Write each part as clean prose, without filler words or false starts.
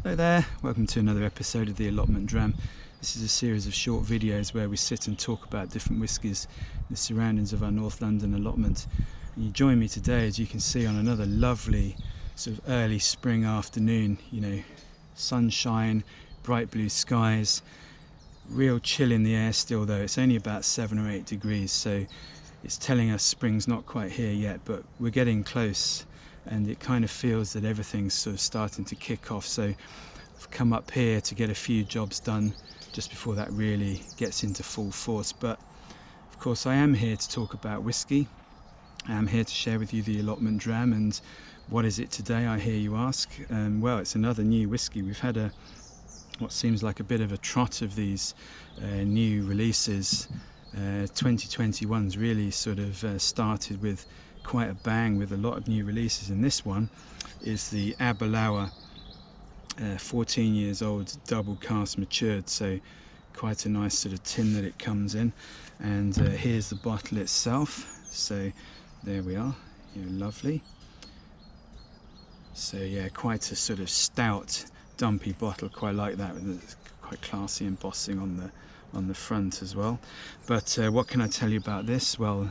Hello there, welcome to another episode of the Allotment Dram. This is a series of short videos where we sit and talk about different whiskies in the surroundings of our North London allotment. And you join me today, as you can see, on another lovely sort of early spring afternoon. You know, sunshine, bright blue skies, real chill in the air still though. It's only about 7 or 8 degrees, so it's telling us spring's not quite here yet, but we're getting close. And it kind of feels that everything's sort of starting to kick off. So I've come up here to get a few jobs done just before that really gets into full force. But of course I am here to talk about whiskey. I'm here to share with you the Allotment Dram. And what is it today, I hear you ask? Well, it's another new whiskey. We've had what seems like a bit of a trot of these new releases. 2021's really sort of started with quite a bang with a lot of new releases, and this one is the Aberlour 14 years old Double Cask Matured, so quite a nice sort of tin that it comes in. And here's the bottle itself, so there we are, lovely. So yeah, quite a sort of stout dumpy bottle, quite like that, with quite classy embossing on the front as well. But what can I tell you about this? Well,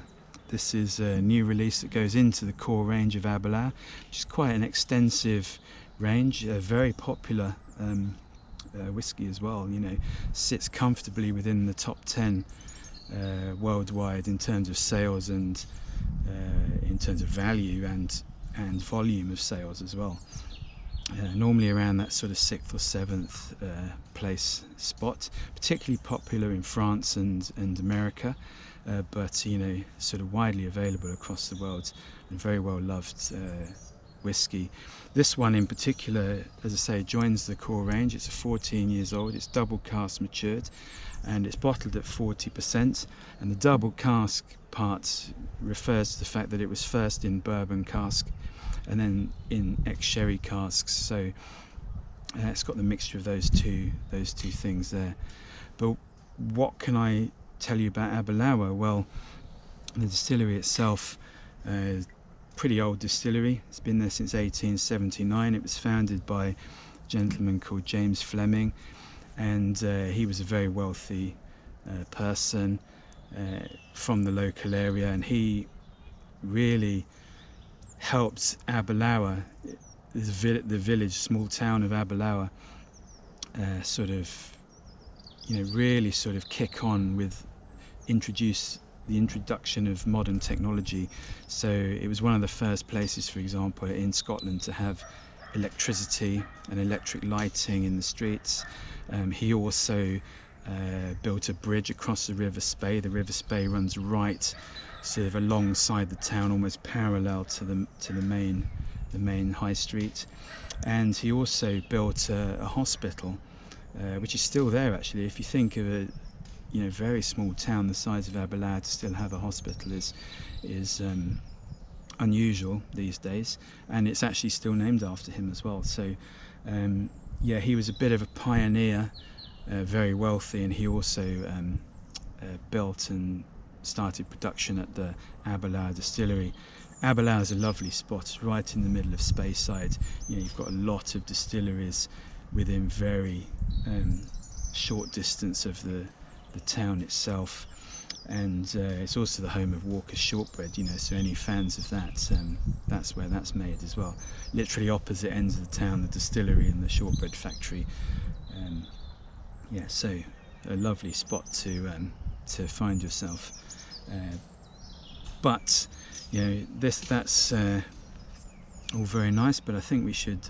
this is a new release that goes into the core range of Aberlour, which is quite an extensive range, a very popular whiskey as well. Sits comfortably within the top 10 worldwide in terms of sales and in terms of value and volume of sales as well. Normally around that sort of 6th or 7th place spot, particularly popular in France and America. But sort of widely available across the world, and very well loved whiskey. This one in particular, as I say, joins the core range. It's 14 years old, it's double cask matured, and it's bottled at 40%. And the double cask part refers to the fact that it was first in bourbon cask and then in ex-sherry casks. So it's got the mixture of those two things there. But what can I tell you about Aberlour? Well, the distillery itself, pretty old distillery. It's been there since 1879. It was founded by a gentleman called James Fleming, and he was a very wealthy person from the local area, and he really helped Aberlour, the village, small town of Aberlour, really sort of kick on with the introduction of modern technology. So it was one of the first places, for example, in Scotland to have electricity and electric lighting in the streets. He also built a bridge across the River Spey. The River Spey runs right sort of alongside the town, almost parallel to the main high street. And he also built a hospital, which is still there actually. If you think of a very small town the size of Aberlour to still have a hospital is unusual these days, and it's actually still named after him as well. So yeah, he was a bit of a pioneer, very wealthy, and he also built and started production at the Aberlour distillery. Aberlour is a lovely spot. It's right in the middle of Speyside. You've got a lot of distilleries within very short distance of the town itself, and it's also the home of Walker's shortbread. So any fans of that, that's where that's made as well. Literally opposite ends of the town, the distillery and the shortbread factory. Yeah, so a lovely spot to find yourself. But that's all very nice, but I think we should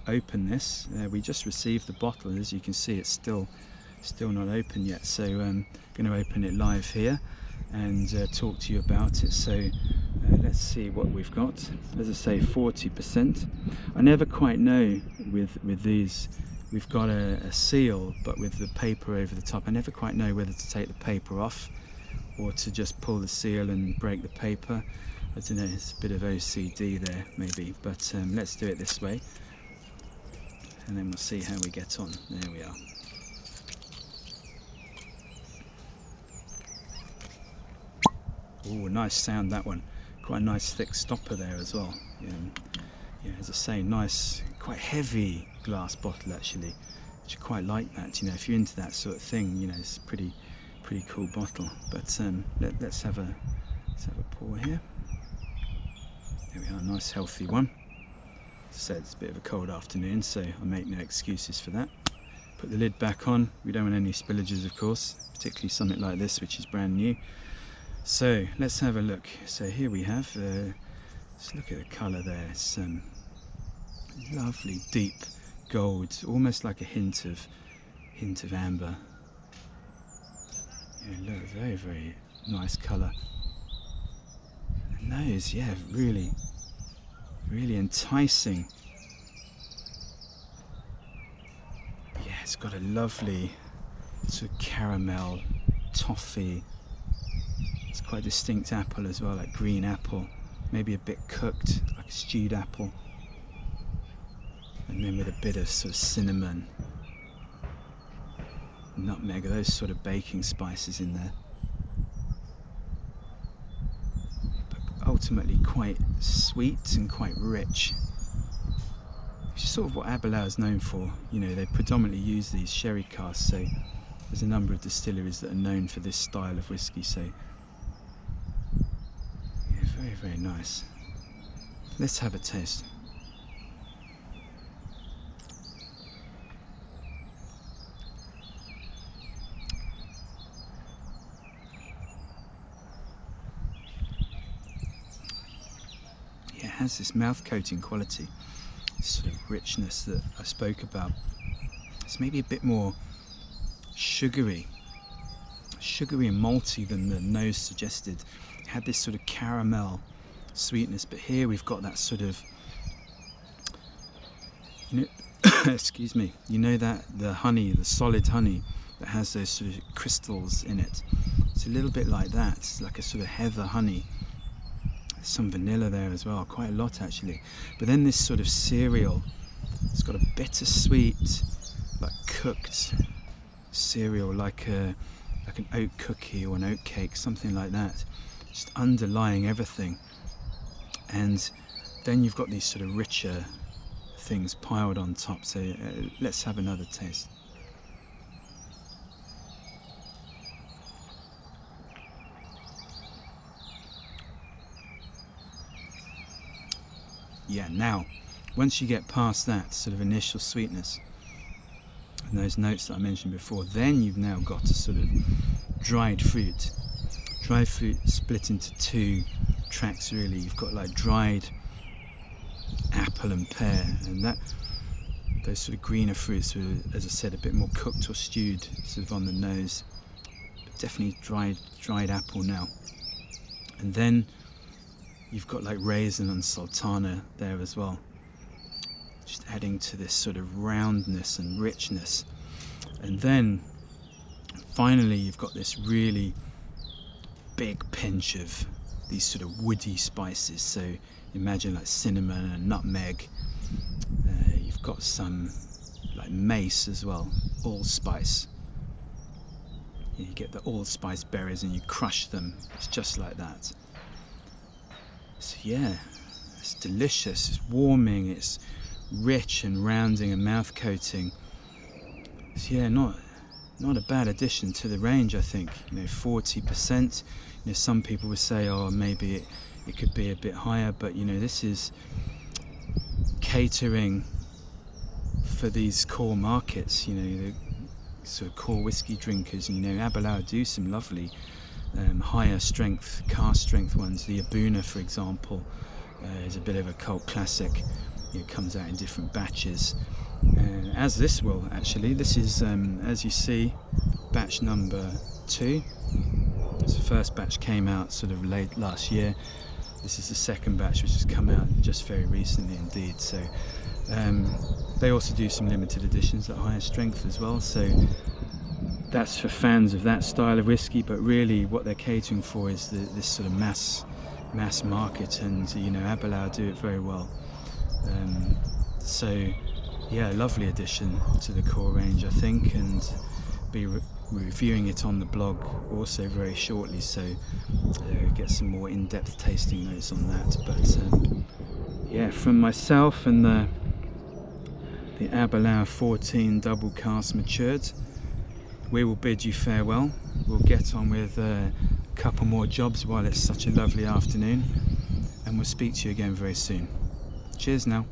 open this. We just received the bottle, and as you can see, it's still not open yet, so I'm going to open it live here and talk to you about it. So let's see what we've got. As I say, 40%. I never quite know with these. We've got a seal, but with the paper over the top. I never quite know whether to take the paper off or to just pull the seal and break the paper. I don't know, it's a bit of OCD there maybe, but let's do it this way, and then we'll see how we get on. There we are. Oh, nice sound, that one. Quite a nice thick stopper there as well. yeah, as I say, nice, quite heavy glass bottle actually, which I quite like that. You know, if you're into that sort of thing, you know, it's a pretty cool bottle. But let's have a pour here. There we are, nice healthy one. As I said, it's a bit of a cold afternoon, so I make no excuses for that. Put the lid back on. We don't want any spillages, of course, particularly something like this, which is brand new. So let's have a look. So here we have, let's look at the colour there. It's lovely deep gold, almost like a hint of amber. Yeah, look, very nice colour. The nose, yeah, really enticing. Yeah, it's got a lovely sort of caramel, toffee. It's quite distinct apple as well, like green apple, maybe a bit cooked, like a stewed apple, and then with a bit of sort of cinnamon, nutmeg, those sort of baking spices in there. But ultimately quite sweet and quite rich, which is sort of what Aberlour is known for. You know, they predominantly use these sherry casks, so there's a number of distilleries that are known for this style of whiskey. So yeah, very nice. Let's have a taste. Yeah, it has this mouth coating quality, this sort of richness that I spoke about. It's maybe a bit more sugary and malty than the nose suggested. It had this sort of caramel sweetness, but here we've got that sort of, you know, excuse me, you know, that the honey, the solid honey that has those sort of crystals in it. It's a little bit like that. It's like a sort of heather honey. There's some vanilla there as well, quite a lot actually. But then this sort of cereal, it's got a bittersweet, like cooked cereal, like an oat cookie or an oat cake, something like that, just underlying everything. And then you've got these sort of richer things piled on top. So let's have another taste. Yeah, now once you get past that sort of initial sweetness and those notes that I mentioned before, then you've now got a sort of dried fruit split into two tracks really. You've got like dried apple and pear, and that those sort of greener fruits are, as I said, a bit more cooked or stewed sort of on the nose, but definitely dried apple now. And then you've got like raisin and sultana there as well, just adding to this sort of roundness and richness. And then finally you've got this really big pinch of these sort of woody spices. So imagine like cinnamon and nutmeg. You've got some like mace as well, allspice. You get the allspice berries and you crush them. It's just like that. So yeah, it's delicious, it's warming, it's rich and rounding and mouth coating. So yeah, not a bad addition to the range, I think. You know, 40%. You know, some people would say, oh, maybe it could be a bit higher, but you know, this is catering for these core markets. You know, the sort of core whiskey drinkers. And, you know, Aberlour do some lovely higher strength, cask strength ones. The Abuna, for example, is a bit of a cult classic. It comes out in different batches, as this will actually. This is, as you see, batch number 2. So the first batch came out sort of late last year. This is the second batch, which has come out just very recently indeed. So they also do some limited editions at higher strength as well. So that's for fans of that style of whiskey, but really what they're catering for is this sort of mass market, and you know, Aberlour do it very well. So yeah, lovely addition to the core range, I think, and be reviewing it on the blog also very shortly, so get some more in-depth tasting notes on that. But yeah, from myself and the Aberlour 14 Double Cask Matured, we will bid you farewell. We'll get on with a couple more jobs while it's such a lovely afternoon, and we'll speak to you again very soon. Cheers now.